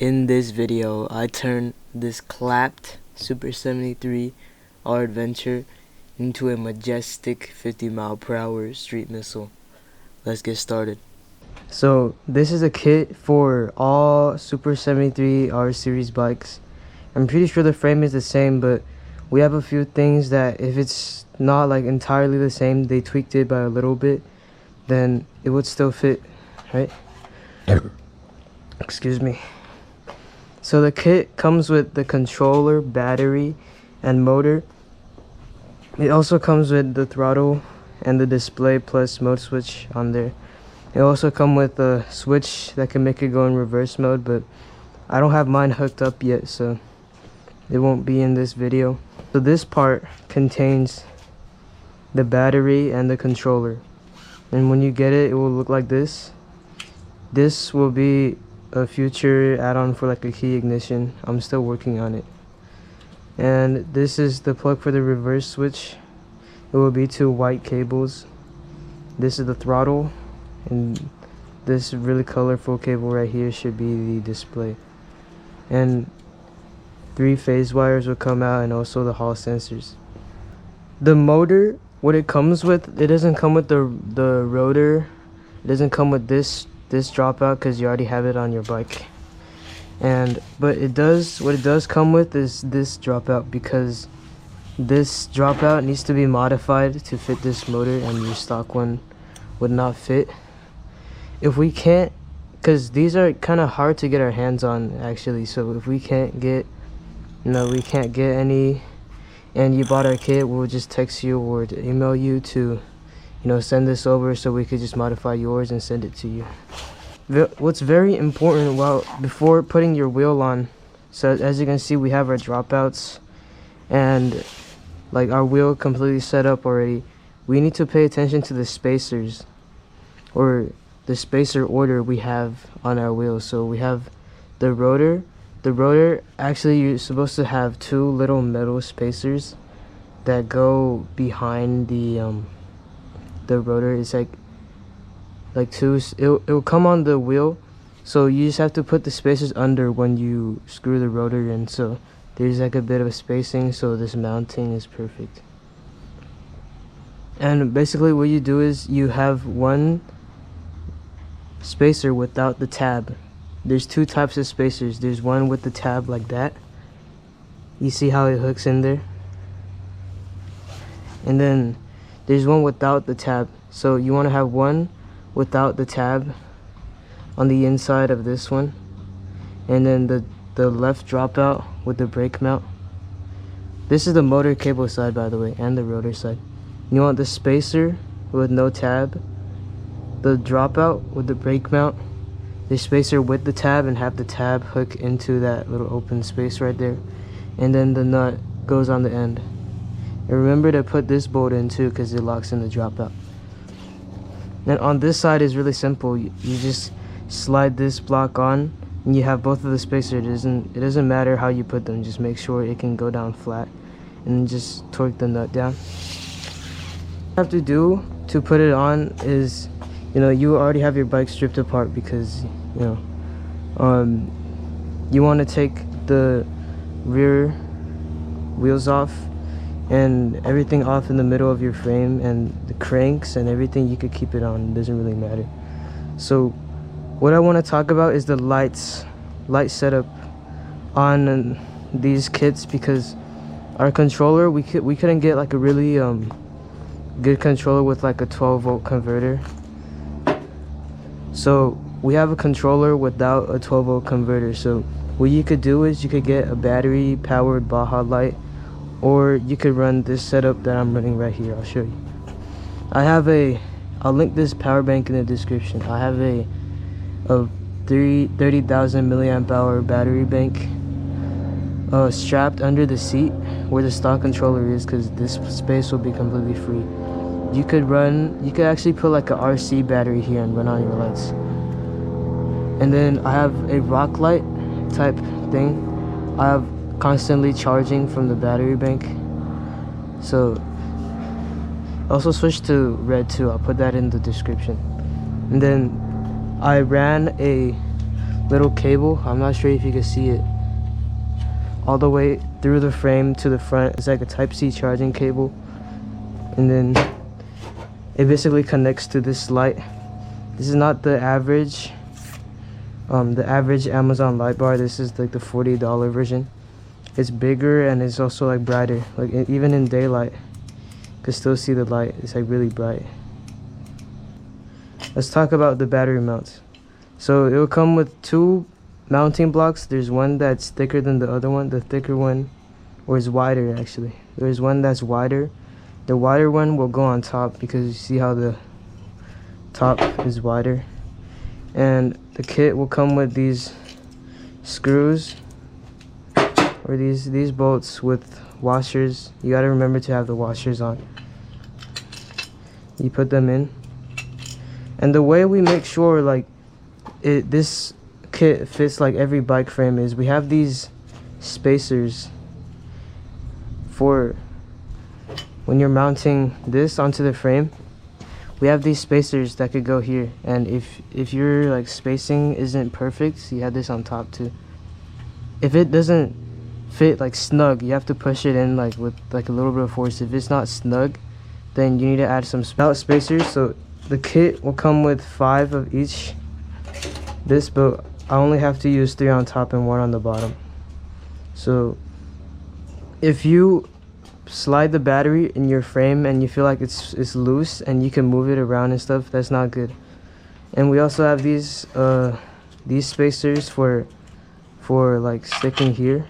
In this video, I turn this clapped Super 73 R Adventure into a majestic 50-mile-per-hour street missile. Let's get started. So this is a kit for all Super 73 R series bikes. I'm pretty sure the frame is the same, but we have a few things that if it's not like entirely the same, they tweaked it by a little bit, then it would still fit, right? Excuse me. So the kit comes with the controller, battery, and motor. It also comes with the throttle and the display plus mode switch on there. It also comes with a switch that can make it go in reverse mode, but I don't have mine hooked up yet, so it won't be in this video. So this part contains the battery and the controller. And when you get it, it will look like this. This will be a future add-on for like a key ignition. I'm still working on it. And this is the plug for the reverse switch. It will be two white cables. This is the throttle, and this really colorful cable right here should be the display. And 3 phase wires will come out, and also the hall sensors. The motor, what it comes with, it doesn't come with the rotor. It doesn't come with this dropout because you already have it on your bike. But it does, what it does come with is this dropout, because this dropout needs to be modified to fit this motor, and your stock one would not fit. If we can't, because these are kind of hard to get our hands on actually, so if we can't get, we can't get any, and you bought our kit, we'll just text you or email you to send this over so we could just modify yours and send it to you. What's very important before putting your wheel on, so as you can see, we have our dropouts and like our wheel completely set up already. We need to pay attention to the spacers, or the spacer order we have on our wheel. So we have the rotor. The rotor, actually you're supposed to have 2 little metal spacers that go behind the rotor. It's like 2, it'll come on the wheel, so you just have to put the spacers under when you screw the rotor in, so there's like a bit of a spacing, so this mounting is perfect. And basically what you do is you have 1 spacer without the tab. There's 2 types of spacers. There's one with the tab like that, you see how it hooks in there, and then there's one without the tab. So you want to have one without the tab on the inside of this one, and then the left dropout with the brake mount. This is the motor cable side, by the way, and the rotor side. You want the spacer with no tab, the dropout with the brake mount, the spacer with the tab, and have the tab hook into that little open space right there, and then the nut goes on the end. And remember to put this bolt in too, because it locks in the dropout. And on this side is really simple. You just slide this block on, and you have both of the spacers. It doesn't matter how you put them, just make sure it can go down flat, and just torque the nut down. What you have to do to put it on is, you already have your bike stripped apart, because you want to take the rear wheels off and everything off in the middle of your frame, and the cranks and everything you could keep it on. It doesn't really matter. So what I want to talk about is the light setup on these kits, because our controller, we couldn't get like a really good controller with like a 12-volt converter. So we have a controller without a 12-volt converter. So what you could do is you could get a battery powered Baja Light, or you could run this setup that I'm running right here. I'll show you. I'll link this power bank in the description. I have a 30,000 milliamp hour battery bank strapped under the seat where the stock controller is, because this space will be completely free. You could actually put like a RC battery here and run on your lights. And then I have a Rocklight type thing. I have constantly charging from the battery bank. So also switch to red too. I'll put that in the description. And then I ran a little cable. I'm not sure if you can see it. All the way through the frame to the front. It's like a Type-C charging cable. And then it basically connects to this light. This is not the average Amazon light bar. This is like the $40 version. It's bigger and it's also like brighter. Like even in daylight, you can still see the light. It's like really bright. Let's talk about the battery mounts. So it will come with two mounting blocks. There's one that's thicker than the other one. The thicker one, or is wider actually. There's one that's wider. The wider one will go on top because you see how the top is wider. And the kit will come with these screws, or these bolts with washers. You gotta remember to have the washers on. You put them in. And the way we make sure like this kit fits like every bike frame is we have these spacers for when you're mounting this onto the frame. We have these spacers that could go here, and if your like spacing isn't perfect, you have this on top too. If it doesn't fit like snug, you have to push it in like with like a little bit of force. If it's not snug, then you need to add some belt spacers. So the kit will come with 5 of each. But I only have to use 3 on top and 1 on the bottom. So if you slide the battery in your frame and you feel like it's loose and you can move it around and stuff, that's not good. And we also have these spacers for like sticking here.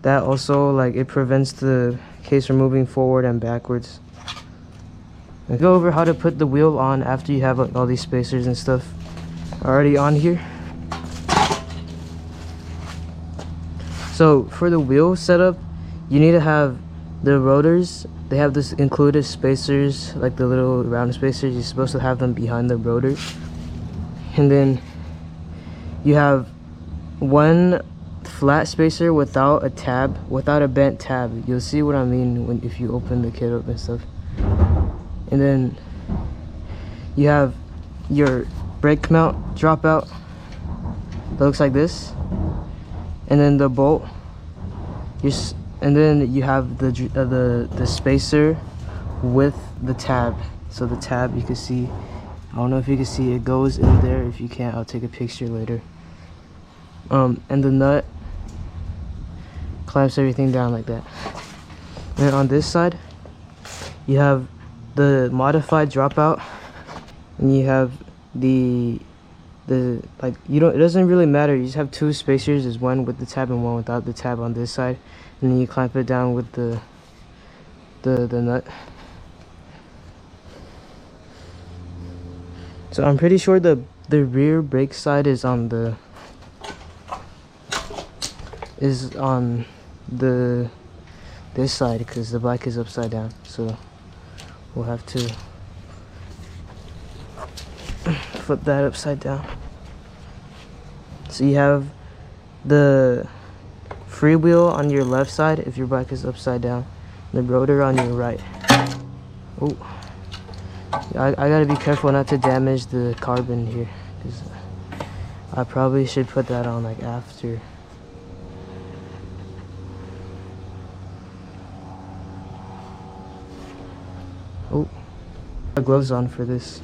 That also like it prevents the case from moving forward and backwards. I'll go over how to put the wheel on after you have like, all these spacers and stuff already on here. So for the wheel setup, you need to have the rotors. They have this included spacers, like the little round spacers. You're supposed to have them behind the rotor. And then you have one flat spacer without a tab, without a bent tab. You'll see what I mean if you open the kit up and stuff. And then you have your brake mount dropout that looks like this, and then the bolt. And then you have the spacer with the tab. So the tab, you can see, I don't know if you can see, it goes in there. If you can't, I'll take a picture later. And the nut clamps everything down like that. And on this side, you have the modified dropout, and you have the like, you don't, it doesn't really matter. You just have 2 spacers. There's one with the tab and one without the tab on this side, and then you clamp it down with the nut. So I'm pretty sure the rear brake side is on this side because the bike is upside down. So we'll have to flip that upside down. So you have the freewheel on your left side if your bike is upside down, the rotor on your right. Oh, I gotta be careful not to damage the carbon here, because I probably should put that on like after. Oh, I have gloves on for this.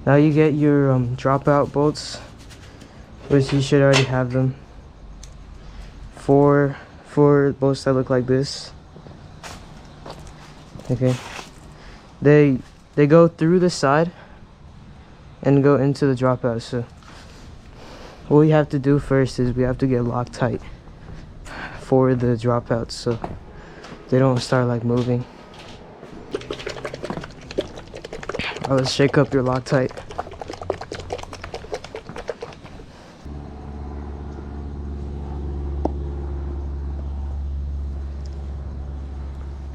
Now you get your dropout bolts, which you should already have them. Four bolts that look like this. Okay, they go through the side and go into the dropout. So what we have to do first is we have to get Loctite for the dropouts so they don't start like moving. Let's shake up your Loctite.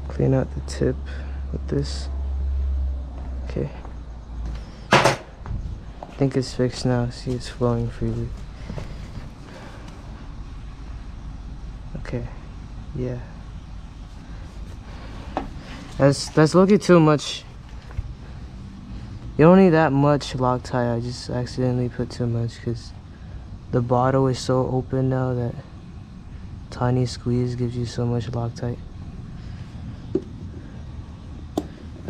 Clean out the tip with this. Okay. I think it's fixed now. See, it's flowing freely. Okay. Yeah. That's looking too much. You don't need that much Loctite. I just accidentally put too much because the bottle is so open now that tiny squeeze gives you so much Loctite.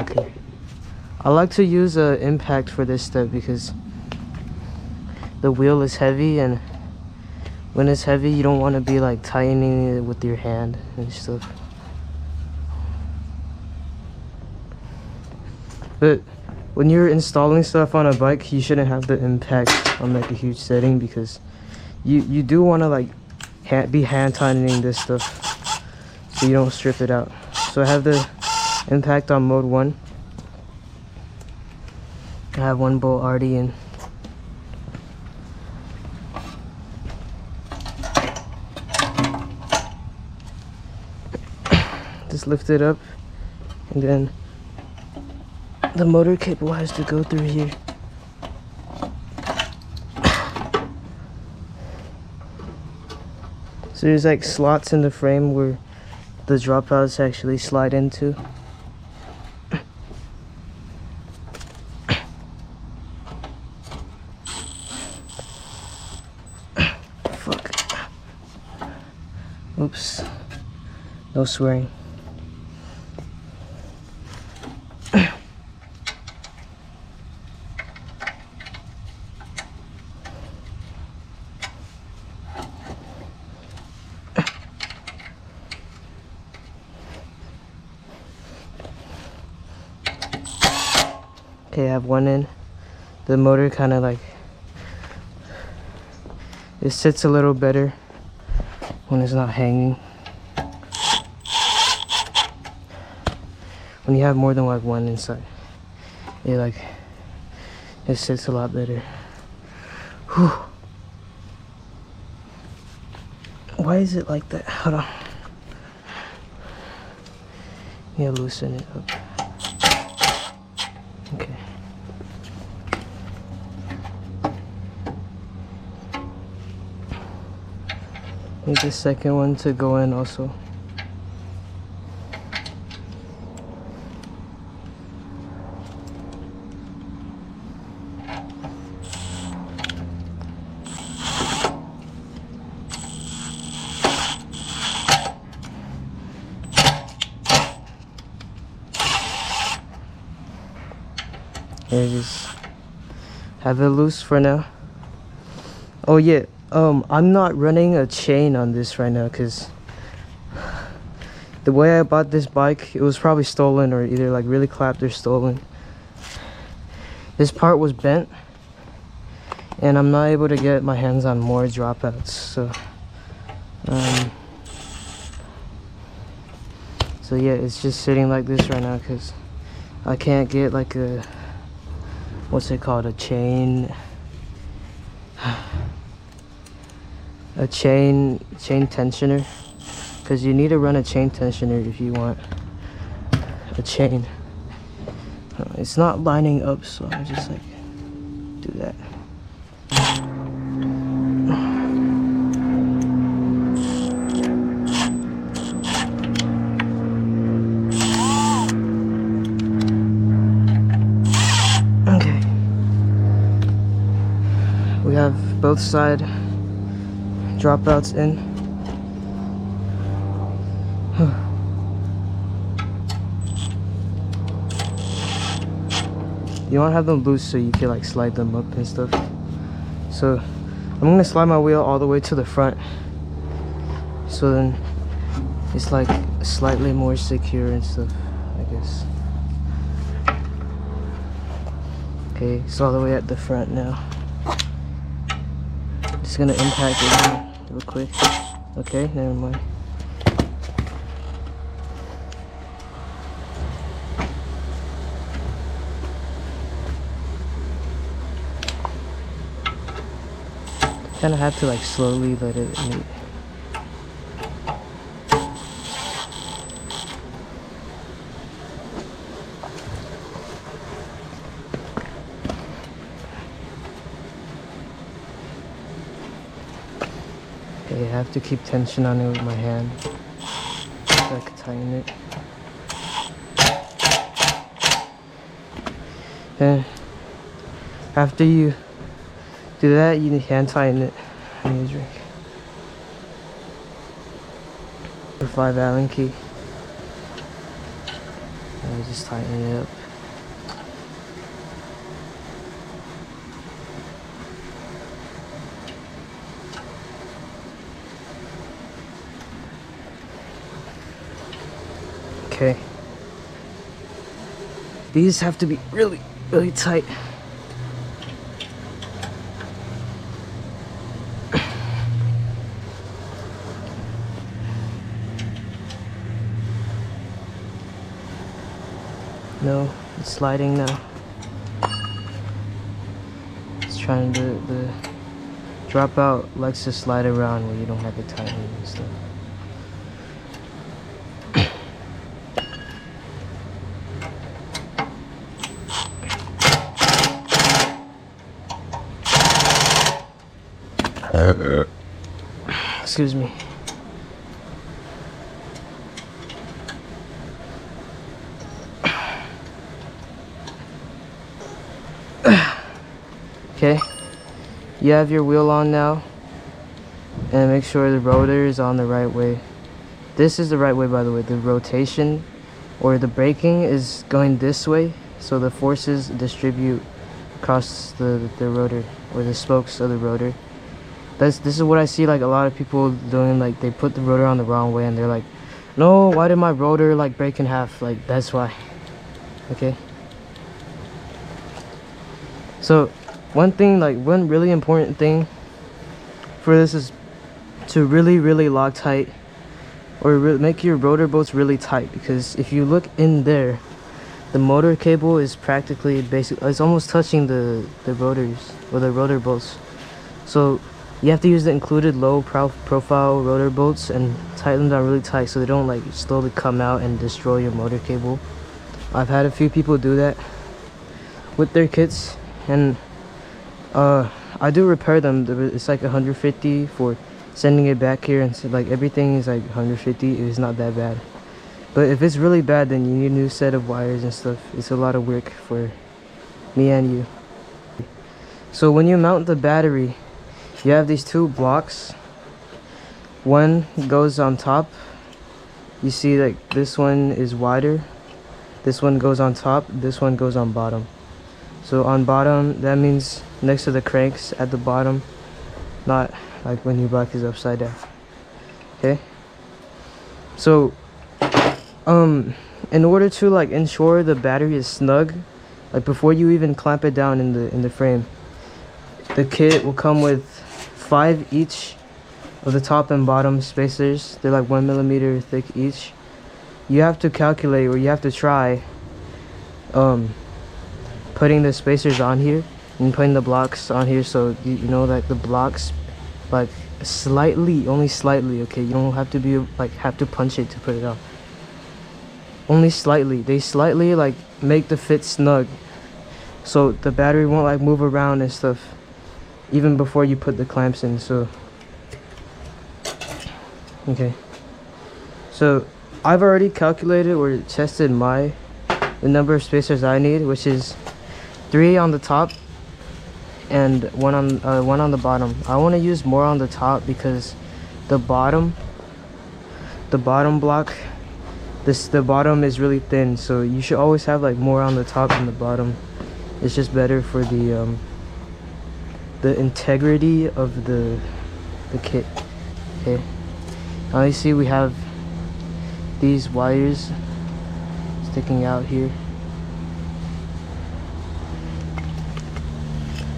Okay. I like to use an impact for this step because the wheel is heavy, and when it's heavy you don't want to be like tightening it with your hand and stuff. But when you're installing stuff on a bike, you shouldn't have the impact on like a huge setting because you do want to like be hand tightening this stuff so you don't strip it out. So I have the impact on mode 1. I have one bolt already in. Just lift it up, and then the motor cable has to go through here. So there's like slots in the frame where the dropouts actually slide into. Fuck. Oops. No swearing. Okay, I have one in. The motor kind of like, it sits a little better when it's not hanging. When you have more than like one inside, it sits a lot better. Whew. Why is it like that? Hold on. Yeah, loosen it up. Okay. Need the second one to go in also. Yeah, just have it loose for now. Oh yeah, I'm not running a chain on this right now because the way I bought this bike, it was probably stolen or either like really clapped or stolen. This part was bent and I'm not able to get my hands on more dropouts, so yeah, it's just sitting like this right now because I can't get like a, what's it called, a chain tensioner, because you need to run a chain tensioner if you want a chain. It's not lining up, so I just like do that. Okay, we have both side dropouts in. You want to have them loose so you can like slide them up and stuff. So I'm gonna slide my wheel all the way to the front, so then it's like slightly more secure and stuff, I guess. Okay, it's all the way at the front now. Just gonna impact it real quick. Okay, never mind. Kind of have to like slowly let it meet. Okay, I have to keep tension on it with my hand so I can tighten it. And After you do that, you hand tighten it. I need a drink. The 5 Allen key. And just tighten it up. Okay. These have to be really, really tight. No, it's sliding now. It's trying to, the dropout likes to slide around where you don't have to tighten and stuff. Excuse me. Okay, you have your wheel on now, and make sure the rotor is on the right way. This is the right way, by the way. The rotation or the braking is going this way, so the forces distribute across the rotor, or the spokes of the rotor. This is what I see like a lot of people doing, like they put the rotor on the wrong way and they're like, no, why did my rotor like break in half? Like, that's why. Okay, so one really important thing for this is to really lock tight, or make your rotor bolts really tight, because if you look in there, the motor cable is practically it's almost touching the rotors, or the rotor bolts. So you have to use the included low profile rotor bolts and tighten them down really tight so they don't like slowly come out and destroy your motor cable. I've had a few people do that with their kits, and I do repair them. It's like 150 for sending it back here, and so, like, everything is like 150. It's not that bad, but if it's really bad, then you need a new set of wires and stuff. It's a lot of work for me and you. So when you mount the battery, you have these two blocks. One goes on top. You see, like, this one is wider. This one goes on top. This one goes on bottom. So on bottom, that means next to the cranks at the bottom, not like when your block is upside down. Okay. So in order to like ensure the battery is snug, like before you even clamp it down in the frame, the kit will come with 5 each of the top and bottom spacers. They're like 1 millimeter thick each. You have to calculate, or you have to try putting the spacers on here and putting the blocks on here, so you know that the blocks like slightly, only slightly, okay, you don't have to be like have to punch it to put it on. Only slightly. They slightly like make the fit snug, so the battery won't like move around and stuff even before you put the clamps in. So okay, so I've already calculated or tested the number of spacers I need, which is 3 on the top and one on the bottom. I want to use more on the top because the bottom block, the bottom is really thin, so you should always have like more on the top than the bottom. It's just better for the integrity of the kit. Okay, now you see we have these wires sticking out here.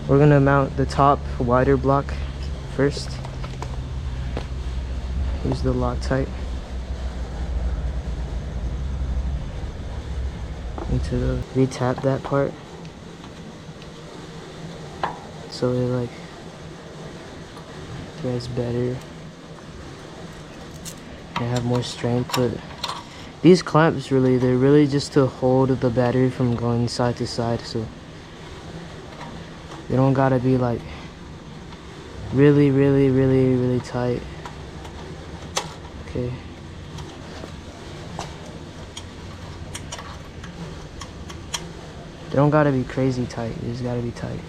We're gonna mount the top wider block first. Use the Loctite into the retap that part so it like gets better and have more strength. But these clamps they're really just to hold the battery from going side to side, so they don't gotta be like really tight. Okay. They don't gotta be crazy tight, they just gotta be tight.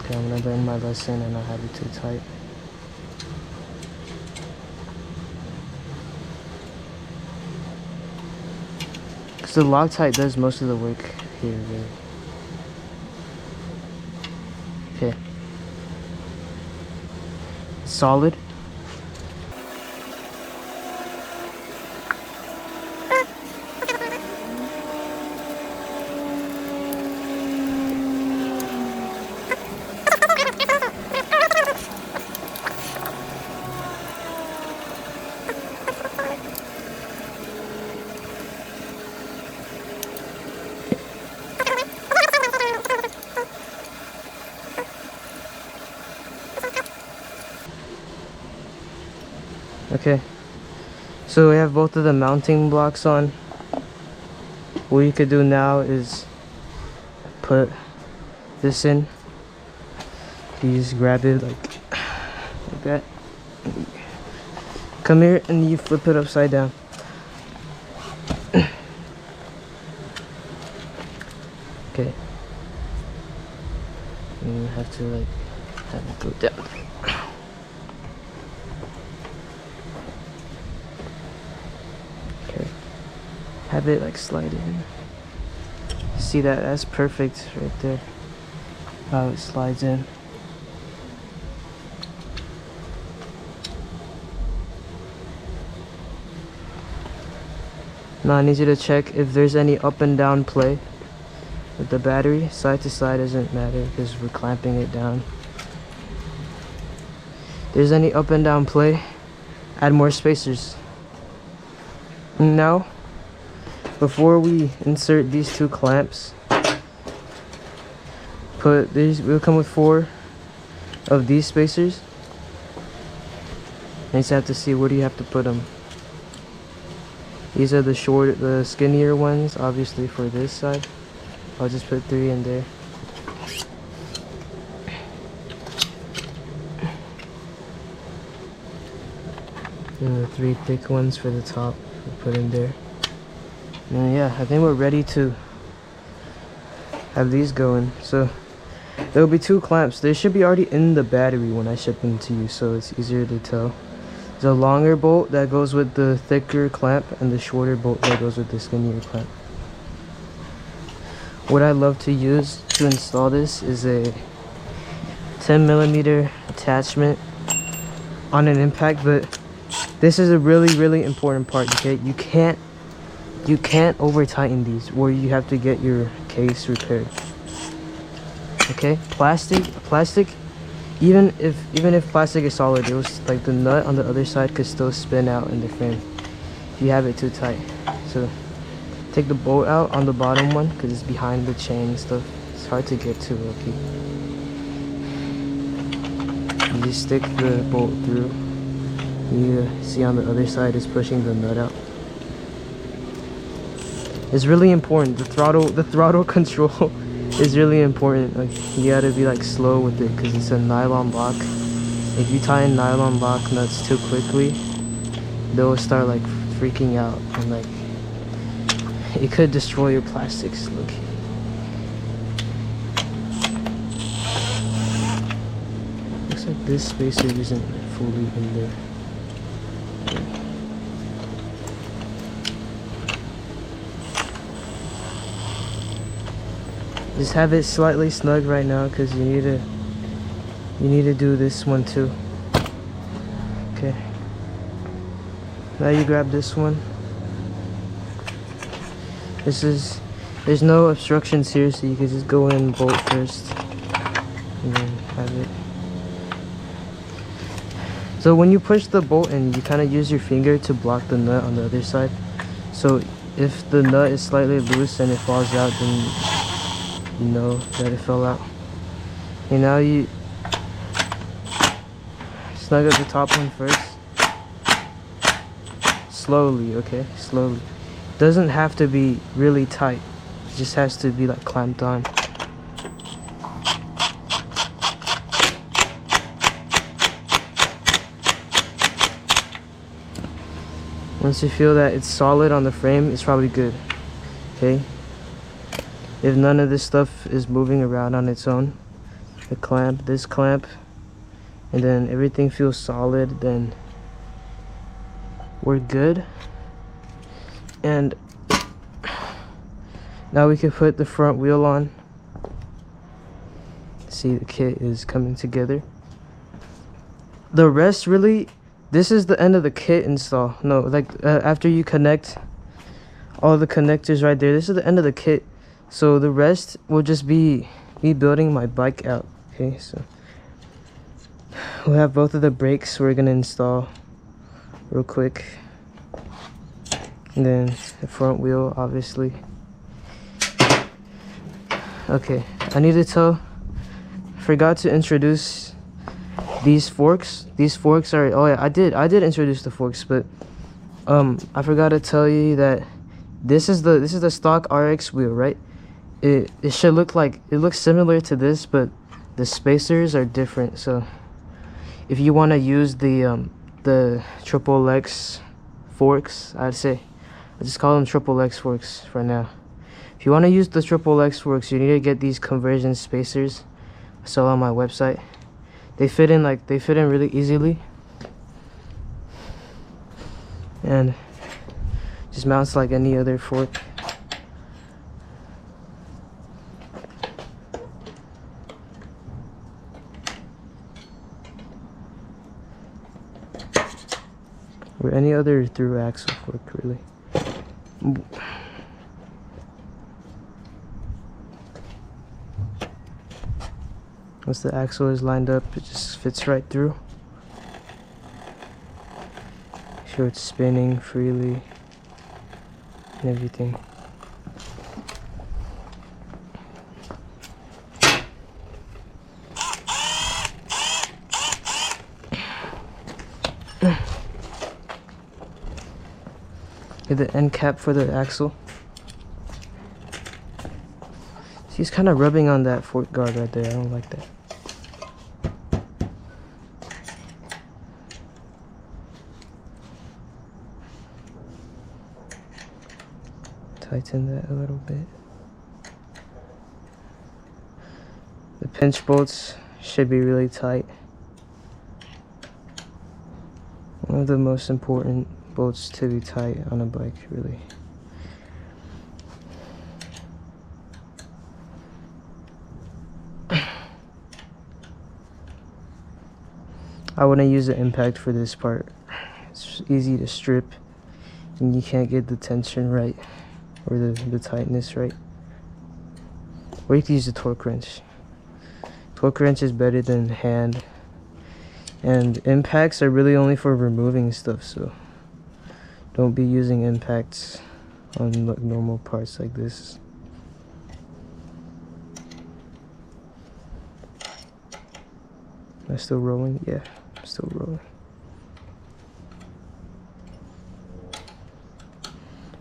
Okay, I'm gonna learn my lesson and not have it too tight. Because the Loctite does most of the work here, really. Okay. Solid. Okay, so we have both of the mounting blocks on. What you could do now is put this in. You just grab it like that. Come here and you flip it upside down. Okay. And you have to like have it go down. Okay. Have it like slide in. See that? That's perfect right there. How it slides in. Now I need you to check if there's any up and down play with the battery. Side to side doesn't matter because we're clamping it down. If there's any up and down play, add more spacers. Now, before we insert these two clamps, put these. We'll come with 4 of these spacers. You just have to see where do you have to put them. These are the skinnier ones, obviously for this side. I'll just put 3 in there. And the 3 thick ones for the top, we'll put in there. And yeah, I think we're ready to have these going. So there'll be 2 clamps. They should be already in the battery when I ship them to you, so it's easier to tell. There's a longer bolt that goes with the thicker clamp and the shorter bolt that goes with the skinnier clamp. What I love to use to install this is a 10mm attachment on an impact, but this is a really important part. Okay, you can't over tighten these, or you have to get your case repaired. Okay, plastic, even if plastic is solid, it was like the nut on the other side could still spin out in the frame if you have it too tight. So take the bolt out on the bottom one because it's behind the chain and stuff. It's hard to get to. Okay, you just stick the bolt through. You see on the other side is pushing the nut out. It's really important. The throttle control is really important. Like, you gotta be like slow with it because it's a nylon block. If you tighten nylon block nuts too quickly, they'll start like freaking out and like it could destroy your plastics. Look, looks like this spacer isn't fully in there. Just have it slightly snug right now because you need to do this one too. Okay. Now you grab this one. There's no obstructions here, so you can just go in and bolt first and then have it. So when you push the bolt in, you kind of use your finger to block the nut on the other side. So if the nut is slightly loose and it falls out, then you know that it fell out. And now you snug up the top one first. Slowly, okay? Slowly. Doesn't have to be really tight. It just has to be like clamped on. Once you feel that it's solid on the frame, it's probably good. Okay? If none of this stuff is moving around on its own, the clamp, this clamp, and then everything feels solid, then we're good. And now we can put the front wheel on. See, the kit is coming together. The rest, really, this is the end of the kit install. No, like after you connect all the connectors right there, this is the end of the kit. So the rest will just be me building my bike out. Okay, so we'll have both of the brakes we're gonna install real quick, and then the front wheel, obviously. Okay, I need to forgot to introduce these forks. These forks are, oh yeah, I did introduce the forks, but I forgot to tell you that this is the stock RX wheel, right? It should look like, it looks similar to this, but the spacers are different. So if you want to use the triple X forks, I'd say I just call them triple X forks for now. If you want to use the triple X forks, you need to get these conversion spacers I sell on my website. They fit in really easily, and just mounts like any other fork. Or any other through axle fork, really. Once the axle is lined up, it just fits right through. Make sure it's spinning freely and everything. Get the end cap for the axle. He's kind of rubbing on that fork guard right there. I don't like that. Tighten that a little bit. The pinch bolts should be really tight. One of the most important bolts to be tight on a bike, really. I wouldn't use the impact for this part. It's easy to strip and you can't get the tension right or the tightness right. Or you can use the torque wrench. Torque wrench is better than hand. And impacts are really only for removing stuff, so don't be using impacts on normal parts like this. Am I still rolling? Yeah, I'm still rolling.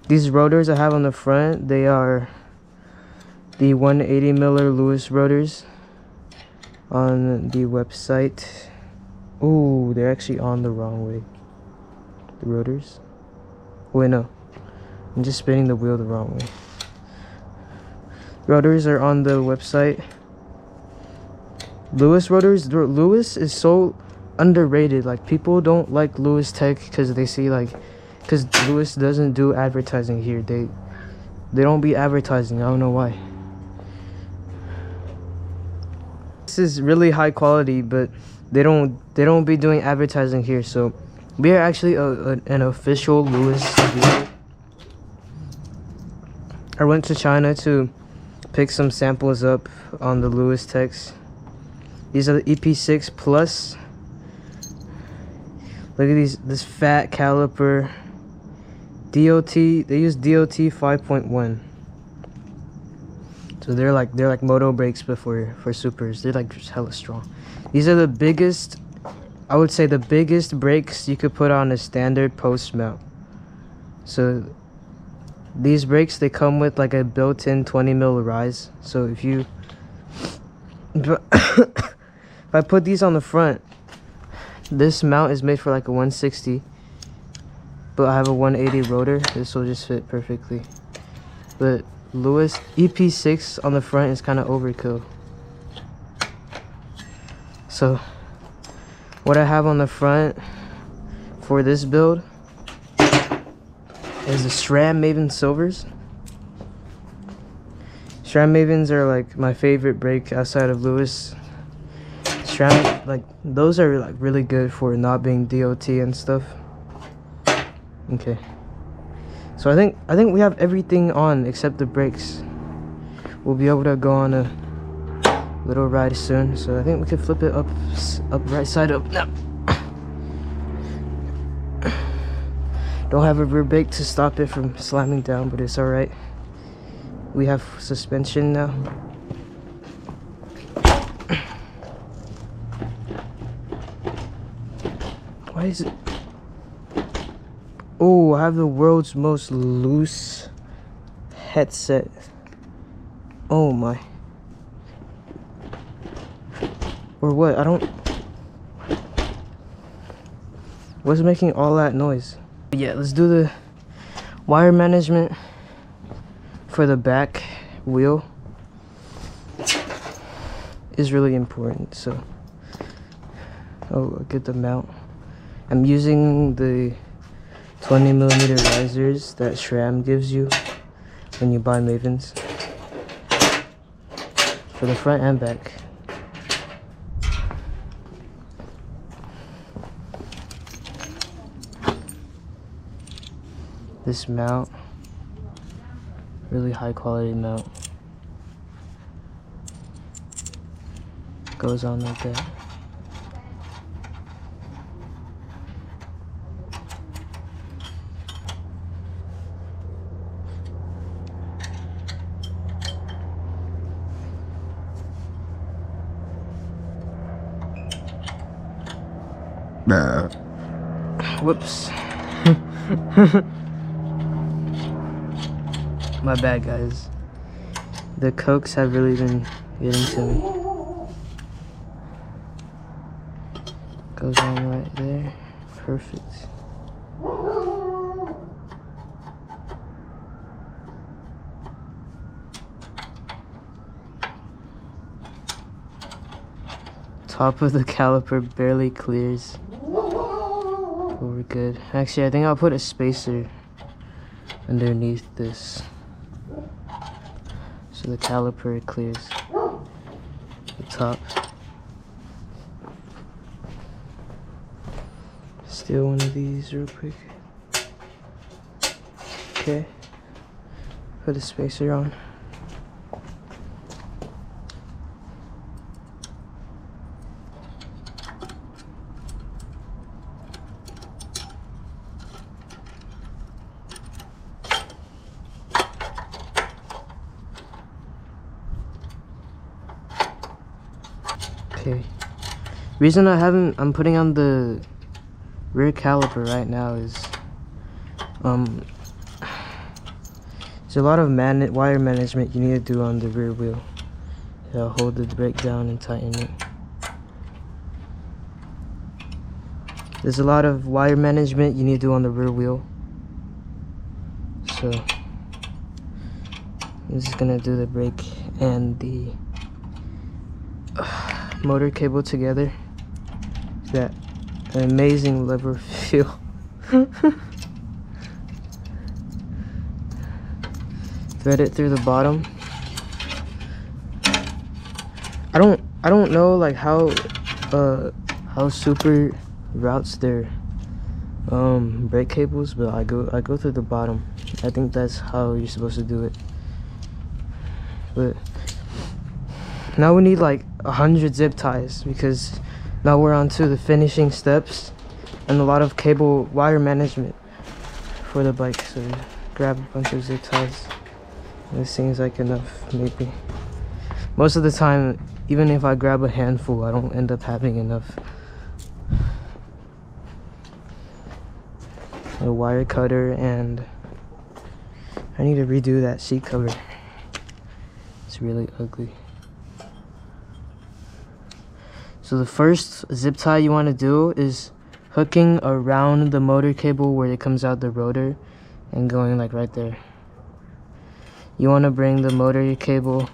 These rotors I have on the front, they are the 180 miller Lewis rotors on the website. Ooh, they're actually on the wrong way. The rotors. Wait, no. I'm just spinning the wheel the wrong way. Rotors are on the website. Lewis rotors. Lewis is so underrated. Like, people don't like Lewis Tech because they see, like, because Lewis doesn't do advertising here. They don't be advertising. I don't know why. This is really high quality, but they don't be doing advertising here. So we are actually an official Lewis dealer. I went to China to pick some samples up on the Lewis Techs. These are the EP6 Plus. Look at this fat caliper. DOT, they use DOT 5.1. So they're like moto brakes, but for supers. They're like just hella strong. These are the biggest, I would say the biggest brakes you could put on a standard post mount. So these brakes, they come with like a built-in 20 mil rise. So if I put these on the front, this mount is made for like a 160, but I have a 180 rotor. This will just fit perfectly. But Lewis EP6 on the front is kind of overkill. So what I have on the front for this build is the SRAM Maven Silvers. SRAM Mavens are like my favorite brake outside of Lewis. SRAM, like those are like really good for not being DOT and stuff. Okay. So I think we have everything on except the brakes. We'll be able to go on a little ride soon. So I think we can flip it up right side up now. Don't have a rear brake to stop it from slamming down, but it's alright. We have suspension now. Why is it? Oh, I have the world's most loose headset. Oh my. Or what? I don't... What's making all that noise? Yeah, let's do the wire management for the back wheel. Is really important, so... Oh, I'll get the mount. I'm using the 20mm risers that SRAM gives you when you buy Mavens. For the front and back. This mount, really high quality mount, goes on like that. Whoops. My bad, guys. The cokes have really been getting to me. Goes on right there. Perfect. Top of the caliper barely clears. But we're good. Actually, I think I'll put a spacer underneath this so the caliper clears the top. Steal one of these real quick. Okay, put a spacer on. Okay. Reason I'm putting on the rear caliper right now is there's a lot of wire management you need to do on the rear wheel. It'll hold the brake down and tighten it. There's a lot of wire management you need to do on the rear wheel. So I'm just gonna do the brake and the motor cable together. That an amazing lever feel. Thread it through the bottom. I don't know like how Super routes their brake cables, but I go through the bottom. I think that's how you're supposed to do it. But now we need like 100 zip ties because now we're on to the finishing steps and a lot of cable wire management for the bike. So grab a bunch of zip ties. This seems like enough, maybe. Most of the time, even if I grab a handful, I don't end up having enough. A wire cutter, and I need to redo that seat cover. It's really ugly. So the first zip tie you want to do is hooking around the motor cable where it comes out the rotor and going like right there. You want to bring the motor cable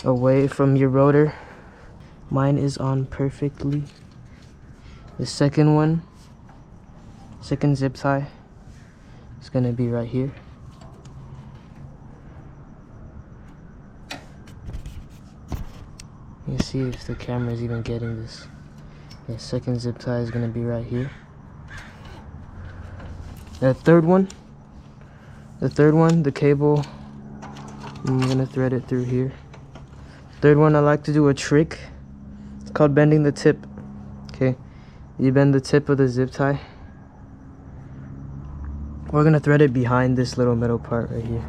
away from your rotor Mine is on perfectly. The second one, second zip tie, is gonna be right here. You can see if the camera is even getting this. The second zip tie is gonna be right here. The third one, the cable, I'm gonna thread it through here. Third one, I like to do a trick. It's called bending the tip. Okay, you bend the tip of the zip tie. We're gonna thread it behind this little metal part right here.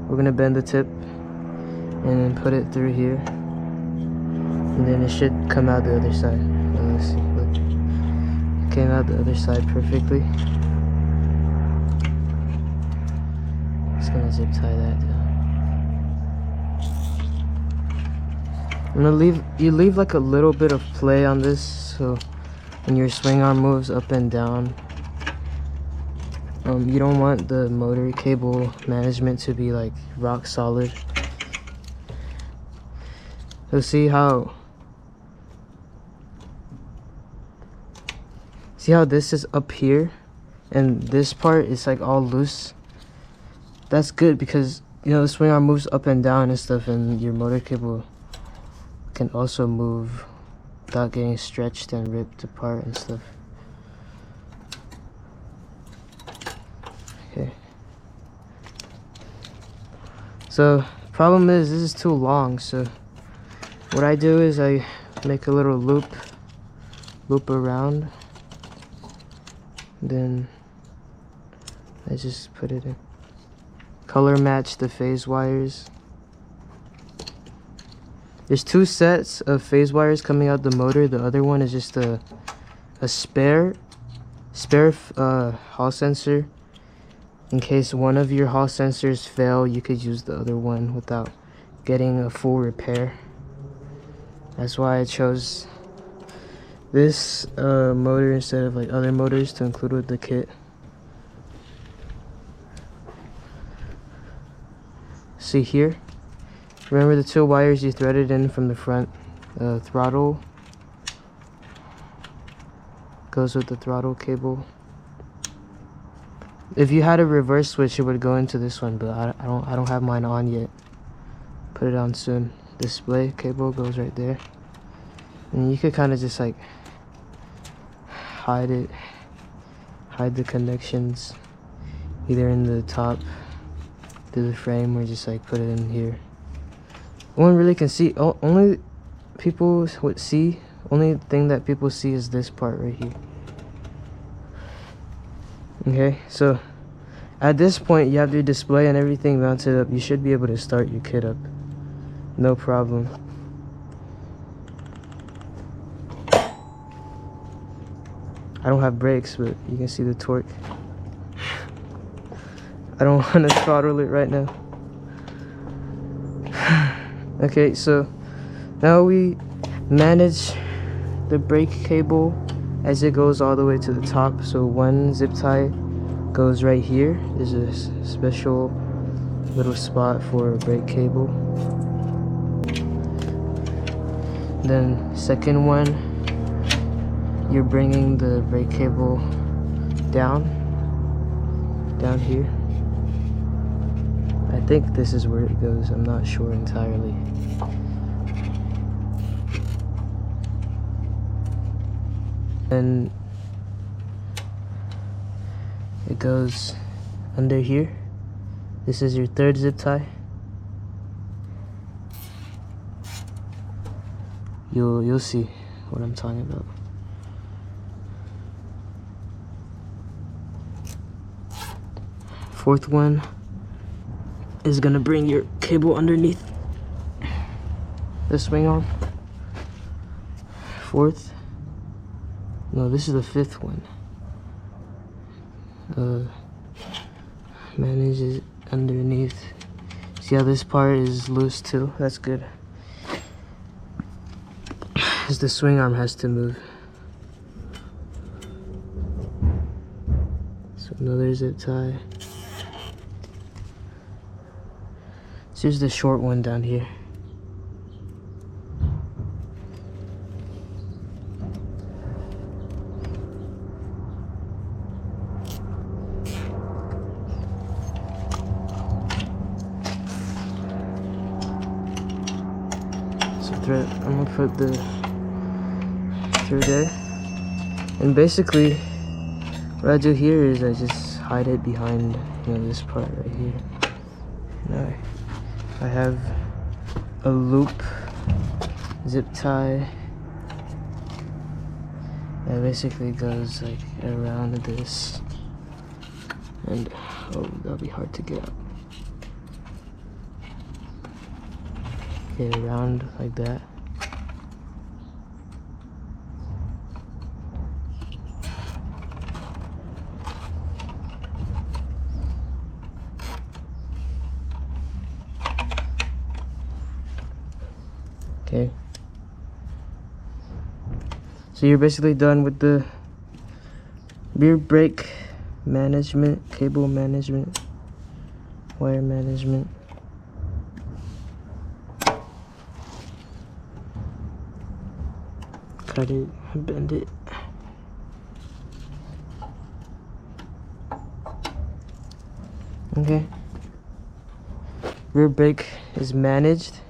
We're gonna bend the tip and then put it through here, and then it should come out the other side. Let's see, look, it came out the other side perfectly. Just gonna zip tie that down. I'm gonna leave like a little bit of play on this, so when your swing arm moves up and down, you don't want the motor cable management to be like rock solid. So see how this is up here and this part is like all loose? That's good because, you know, the swing arm moves up and down and stuff, and your motor cable can also move without getting stretched and ripped apart and stuff. Okay. So problem is, this is too long, so what I do is I make a little loop around, then I just put it in. Color match the phase wires. There's two sets of phase wires coming out the motor. The other one is just a spare Hall sensor. In case one of your Hall sensors fail, you could use the other one without getting a full repair. That's why I chose this motor instead of like other motors to include with the kit. See here? Remember the two wires you threaded in from the front? Throttle goes with the throttle cable. If you had a reverse switch, it would go into this one, but I don't have mine on yet. Put it on soon. Display cable goes right there, and you could kind of just like hide the connections either in the top through the frame or just like put it in here. No one really can see. Only people would see. Only thing that people see is this part right here. Okay, so at this point you have your display and everything mounted up. You should be able to start your kit up, no problem. I don't have brakes, but you can see the torque. I don't want to throttle it right now. Okay, so now we manage the brake cable as it goes all the way to the top. So one zip tie goes right here. There's a special little spot for a brake cable. Then second one, you're bringing the brake cable down here. I think this is where it goes. I'm not sure entirely. And it goes under here. This is your third zip tie. You'll see what I'm talking about. Fourth one is gonna bring your cable underneath the swing arm. Fourth. No, this is the fifth one. Manage it underneath. See how this part is loose too? That's good. Because the swing arm has to move. So another zip tie. So here's the short one down here. So thread, I'm gonna put the through there, and basically what I do here is I just hide it behind, you know, this part right here. Now I have a loop zip tie that basically goes like around this, and oh, that'll be hard to get out. Okay, around like that. Okay. So you're basically done with the rear brake management, cable management, wire management. Cut it, bend it. Okay. Rear brake is managed.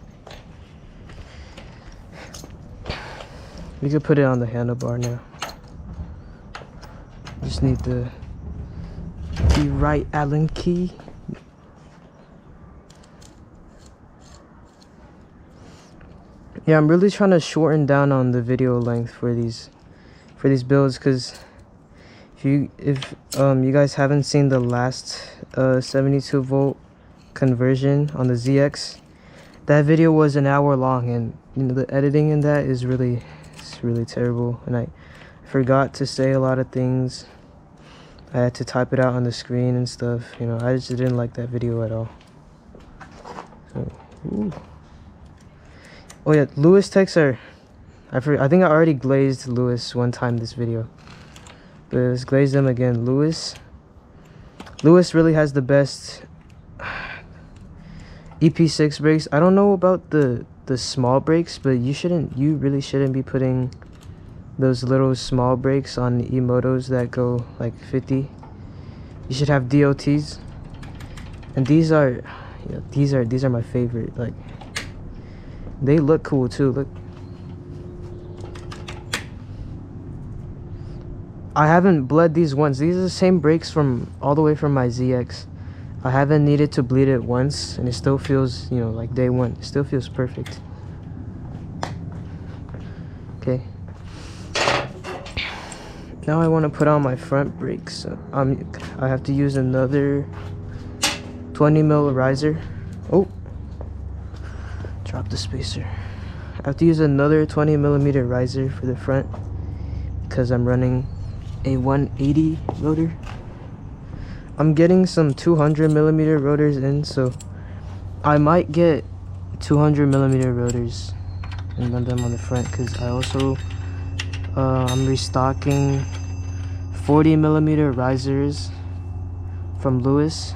We could put it on the handlebar now. Just need the right Allen key. Yeah, I'm really trying to shorten down on the video length for these builds, because if you guys haven't seen the last 72 volt conversion on the ZX, that video was an hour long, and you know, the editing in that is really terrible, and I forgot to say a lot of things. I had to type it out on the screen and stuff, you know. I just didn't like that video at all. So, ooh. Oh yeah, Lewis techs are, I think I already glazed Lewis one time this video, but let's glaze them again. Lewis really has the best EP6 brakes. I don't know about the small brakes, but you really shouldn't be putting those little small brakes on the E-motos that go like 50. You should have DOTs, and these are my favorite. Like, they look cool too. Look, I haven't bled these once. These are the same brakes from all the way from my ZX. I haven't needed to bleed it once, and it still feels, you know, like day one. It still feels perfect. Okay. Now I want to put on my front brakes. I have to use another 20 mil riser. Oh, drop the spacer. I have to use another 20 millimeter riser for the front because I'm running a 180 rotor. I'm getting some 200 millimeter rotors in, so I might get 200 millimeter rotors and run them on the front, because I also I'm restocking 40 millimeter risers from Lewis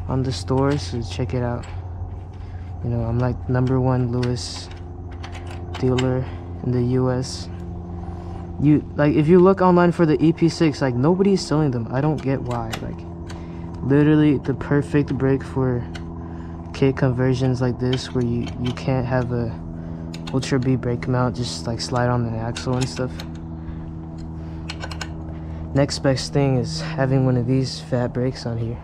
on the store, so check it out. You know, I'm like #1 Lewis dealer in the US. If you look online for the EP6, like, nobody's selling them. I don't get why. Like, literally the perfect brake for kit conversions like this, where you can't have a Ultra B brake mount, just like slide on an axle and stuff. Next best thing is having one of these fat brakes on here.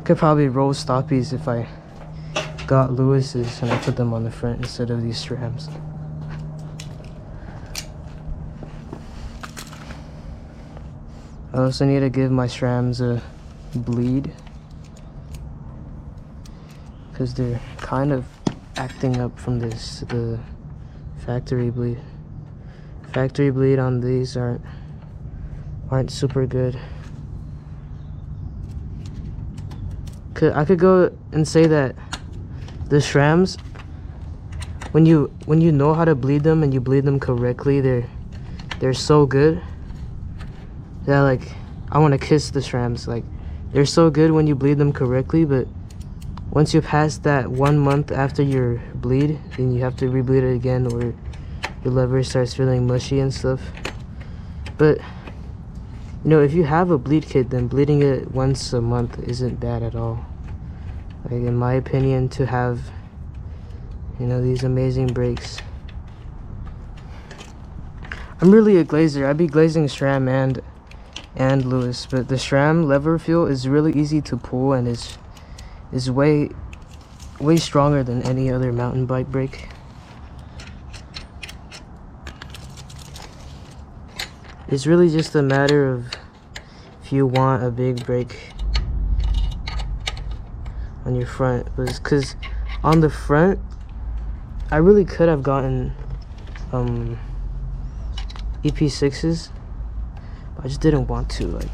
Could probably roll stoppies if I got Lewis's and I put them on the front instead of these SRAMs. I also need to give my SRAMs a bleed, because they're kind of acting up from the factory bleed. Factory bleed on these aren't super good. I could go and say that the SRAMs, when you know how to bleed them and you bleed them correctly, they're so good that, like, I want to kiss the SRAMs. Like, they're so good when you bleed them correctly, but once you pass that 1 month after your bleed, then you have to rebleed it again, or your lever starts feeling mushy and stuff. But you know, if you have a bleed kit, then bleeding it once a month isn't bad at all. like in my opinion, to have, you know, these amazing brakes. I'm really a glazer. I be glazing SRAM and Lewis, but the SRAM lever feel is really easy to pull and is way stronger than any other mountain bike brake. It's really just a matter of if you want a big brake on your front, because on the front I really could have gotten EP6s, but I just didn't want to. Like,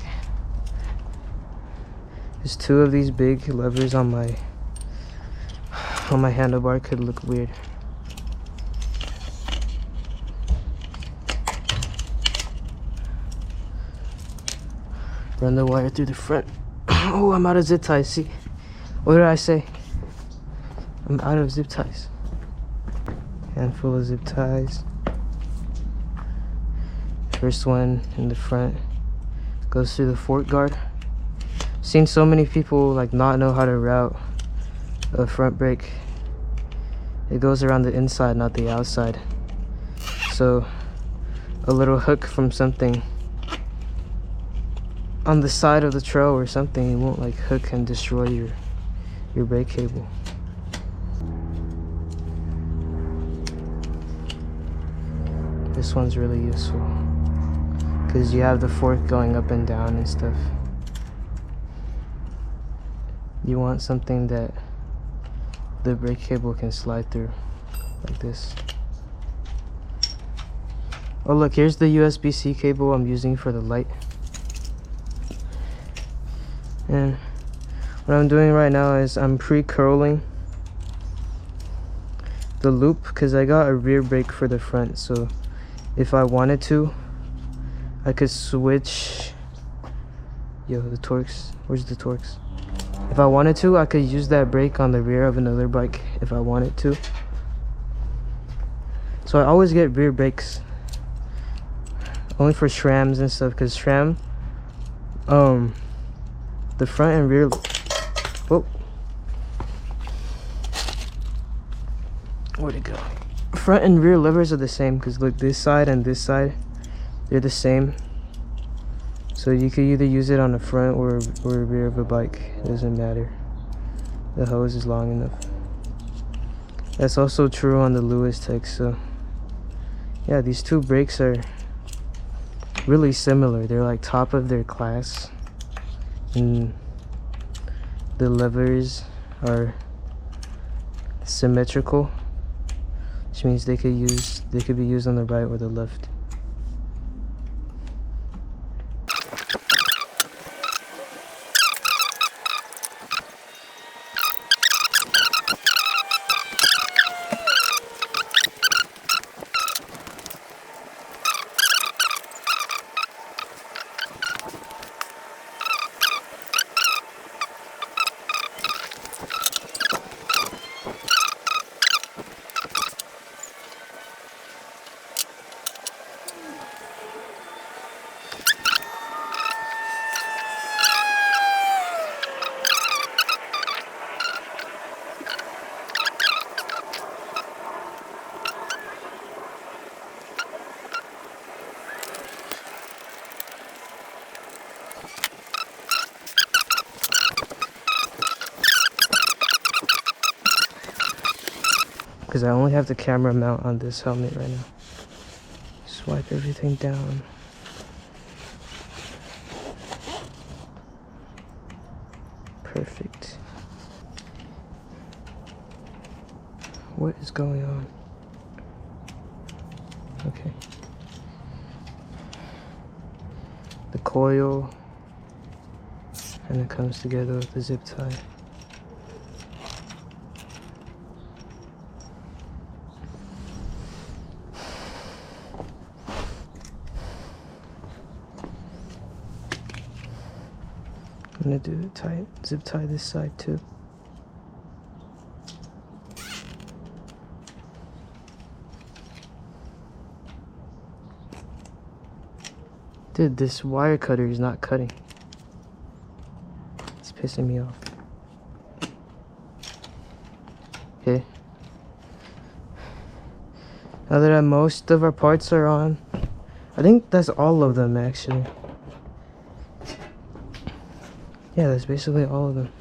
there's two of these big levers on my handlebar could look weird. Run the wire through the front. Oh, I'm out of zip ties. See, what did I say? I'm out of zip ties. Handful of zip ties. First one in the front goes through the fork guard. Seen so many people like not know how to route a front brake. It goes around the inside, not the outside. So a little hook from something on the side of the trail or something, it won't like hook and destroy your brake cable. This one's really useful because you have the fork going up and down and stuff. You want something that the brake cable can slide through like this. Oh look, here's the USB-C cable I'm using for the light. And what I'm doing right now is I'm pre-curling the loop because I got a rear brake for the front, so if I wanted to I could switch. Yo, the Torx, where's the Torx? If I wanted to, I could use that brake on the rear of another bike if I wanted to. So I always get rear brakes only for SRAMs and stuff, because SRAM, the front and rear, whoa, where'd it go? Front and rear levers are the same, because look, this side and this side, they're the same. So you could either use it on the front or rear of a bike. It doesn't matter. The hose is long enough. That's also true on the Lewis Tech. So yeah, these two brakes are really similar. They're like top of their class. And the levers are symmetrical, which means they could be used on the right or the left. Because I only have the camera mount on this helmet right now. Swipe everything down. Perfect. What is going on? Okay. The coil, and it comes together with the zip tie. I'm gonna do it tight, zip tie this side too. Dude, this wire cutter is not cutting. It's pissing me off. Okay. Now that most of our parts are on, I think that's all of them actually. Yeah, that's basically all of them.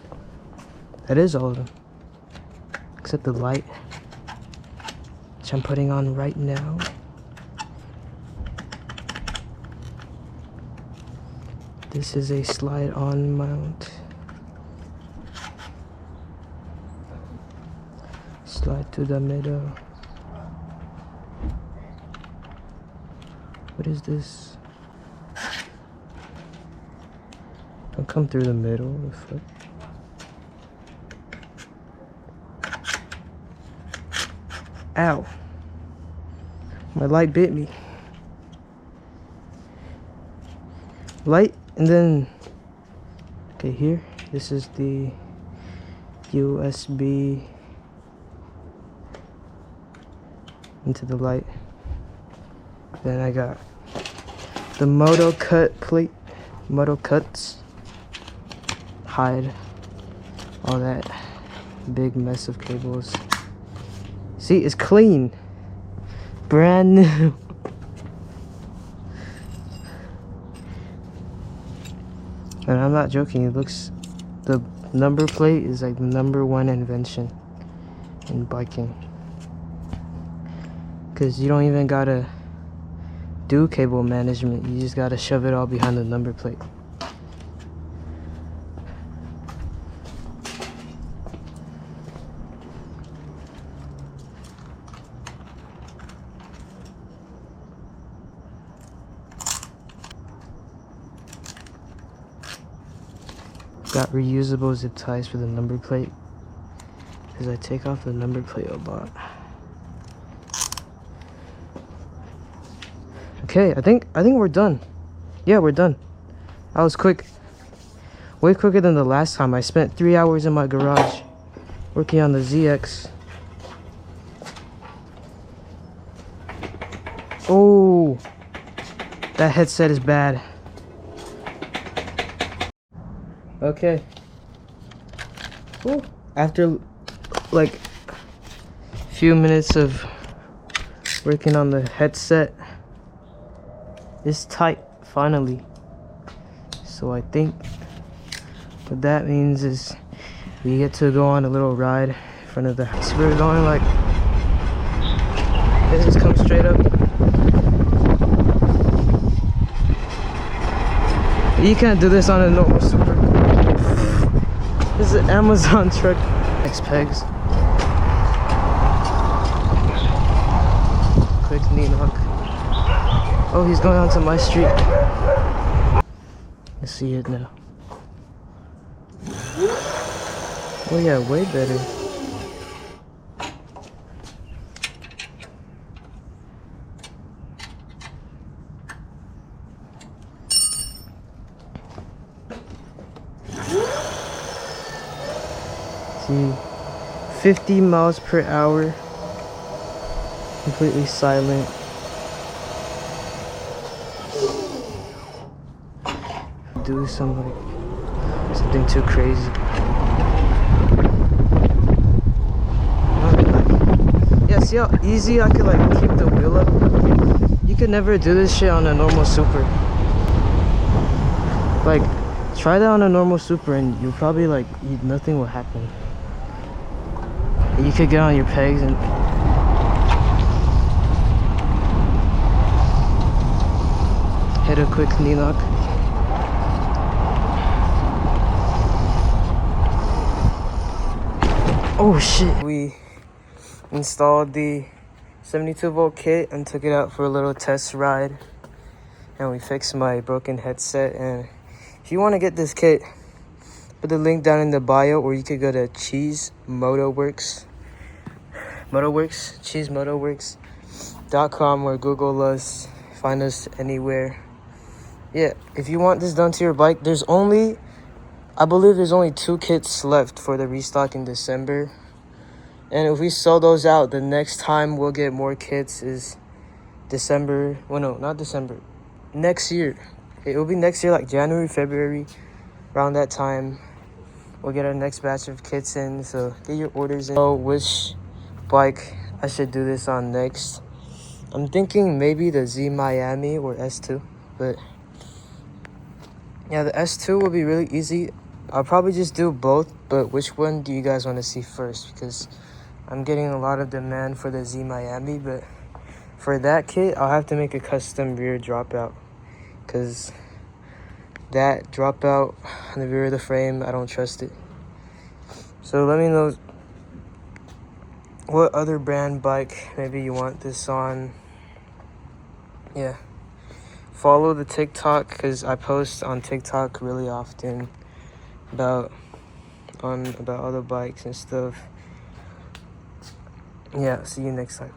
That is all of them. Except the light, which I'm putting on right now. This is a slide on mount. Slide to the middle. What is this? Don't come through the middle. The foot. Ow. My light bit me. Light, and then okay, here this is the USB into the light. Then I got the moto cut plate, moto cuts, hide all that big mess of cables. See, it's clean, brand new. And I'm not joking, it looks, the number plate is like the #1 invention in biking. Cause you don't even gotta do cable management, you just gotta shove it all behind the number plate. Got reusable zip ties for the number plate, because I take off the number plate a lot. Okay, I think we're done. Yeah, we're done. That was quick. Way quicker than the last time. I spent 3 hours in my garage working on the ZX. Oh, that headset is bad. Okay. Ooh. After like a few minutes of working on the headset, it's tight finally. So I think what that means is we get to go on a little ride in front of the house. So we're going like, let's just come straight up. You can't do this on a normal Super. This is an Amazon truck. Next pegs. Quick knee knock. Oh, he's going onto my street. I see it now. Oh yeah, way better. See, 50 miles per hour, completely silent. Do something too crazy. Yeah, see how easy I could like keep the wheel up? You could never do this shit on a normal Super. Like, try that on a normal Super and you'll probably like, nothing will happen. You could get on your pegs and hit a quick knee knock. Oh shit. We installed the 72-volt kit and took it out for a little test ride. And we fixed my broken headset. And if you want to get this kit, put the link down in the bio, or you could go to cheesemotoworks.com, or Google us, find us anywhere. Yeah, if you want this done to your bike, I believe there's only 2 kits left for the restock in December. And if we sell those out, the next time we'll get more kits is December. Well, no, not December. Next year. It will be next year, like January, February, around that time. we'll get our next batch of kits in, so get your orders in. So which bike I should do this on next. I'm thinking maybe the Z Miami or S2, but yeah, the S2 will be really easy. I'll probably just do both, but which one do you guys want to see first? Because I'm getting a lot of demand for the Z Miami, but for that kit, I'll have to make a custom rear dropout, because that dropout on the rear of the frame, I don't trust it. So let me know what other brand bike maybe you want this on. Yeah, follow the TikTok, because I post on TikTok really often about other bikes and stuff. Yeah, see you next time.